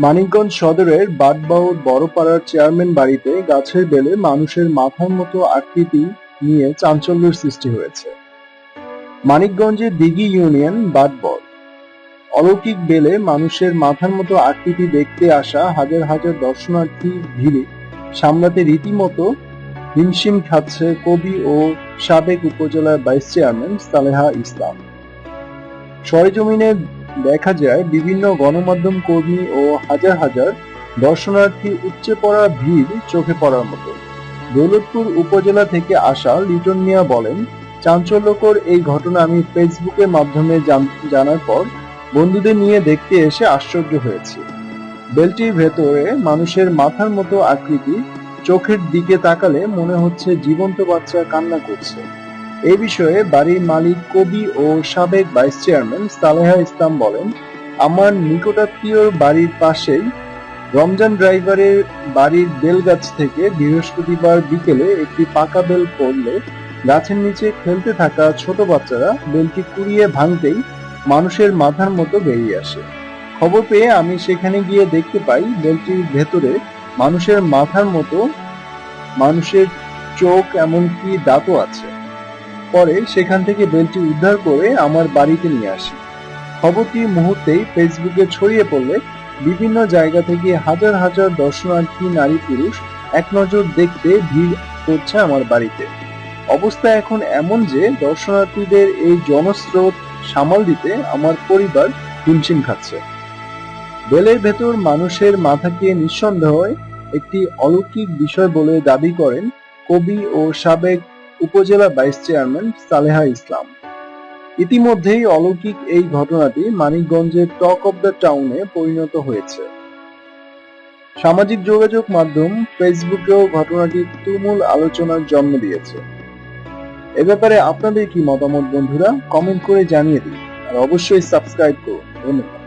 মানিকগঞ্জ সদরের বাটবাউর বড়পাড়ার চেয়ারম্যান বাড়িতে গাছের বেলে মানুষের মাথার মতো আকৃতি নিয়ে চাঞ্চল্যের সৃষ্টি হয়েছে। মানিকগঞ্জের দিঘি ইউনিয়ন বাটবর অলৌকিক বেলে মানুষের মাথার মতো আকৃতি দেখতে আসা হাজার হাজার দর্শনার্থী ভিড়ে সামলাতে রীতিমতো হিমশিম খাচ্ছে কবি ও সাবেক উপজেলার ভাইস চেয়ারম্যান সালেহা ইসলাম। সরেজমিনে দেখা যায় বিভিন্ন গণমাধ্যম কর্মী ও হাজার হাজার দর্শনার্থী উপচে পড়া ভিড় চোখে পড়ার মতো। দৌলতপুর উপজেলা থেকে আসা লিটন মিয়া বলেন, চাঞ্চল্যকর এই ঘটনা আমি ফেসবুকের মাধ্যমে জানার পর বন্ধুদের নিয়ে দেখতে এসে আশ্চর্য হয়েছি। বেলটির ভেতরে মানুষের মাথার মতো আকৃতি, চোখের দিকে তাকালে মনে হচ্ছে জীবন্ত বাচ্চা কান্না করছে। এ বিষয়ে বাড়ির মালিক কবি ও সাবেক ভাইস চেয়ারম্যান সালেহা ইসলাম বলেন, আমার নিকটাত্মীয়র বাড়ির পাশেই রমজান ড্রাইভারের বাড়ির বেলগাছ থেকে বৃহস্পতিবার বিকেলে একটি পাকা বেল পড়লে গাছের নিচে খেলতে থাকা ছোট বাচ্চারা বেলটি কুড়িয়ে ভাঙতেই মানুষের মাথার মতো বেরিয়ে আসে। খবর পেয়ে আমি সেখানে গিয়ে দেখতে পাই বেলটির ভেতরে মানুষের মাথার মতো, মানুষের চোখ এমনকি দাঁতও আছে। পরে সেখান থেকে বেলটি উদ্ধার করে আমার বাড়িতে নিয়ে আসি। খবরটি মুহূর্তেই ফেসবুকে ছড়িয়ে পড়লে বিভিন্ন জায়গা থেকে হাজার হাজার দর্শনার্থী নারী পুরুষ এক নজর দেখতে ভিড় করছে আমার বাড়িতে। অবস্থা এখন এমন যে দর্শনার্থীদের এই জনস্রোত সামাল দিতে আমার পরিবার হিমশিম খাচ্ছে। বেলের ভেতর মানুষের মাথাকে নিঃসন্দেহে একটি অলৌকিক বিষয় বলে দাবি করেন কবি ও সাবেক উপজেলা ভাইস চেয়ারম্যান সালেহা ইসলাম। ইতিমধ্যেই অলৌকিক এই ঘটনাটি মানিকগঞ্জের টক অব দ্য টাউনে পরিণত হয়েছে। সামাজিক যোগাযোগ মাধ্যম ফেসবুকেও ঘটনাটি তুমুল আলোচনার জন্ম দিয়েছে। এ ব্যাপারে আপনাদের কি মতামত বন্ধুরা? কমেন্ট করে জানিয়ে দিন আর অবশ্যই সাবস্ক্রাইব করুন। ধন্যবাদ।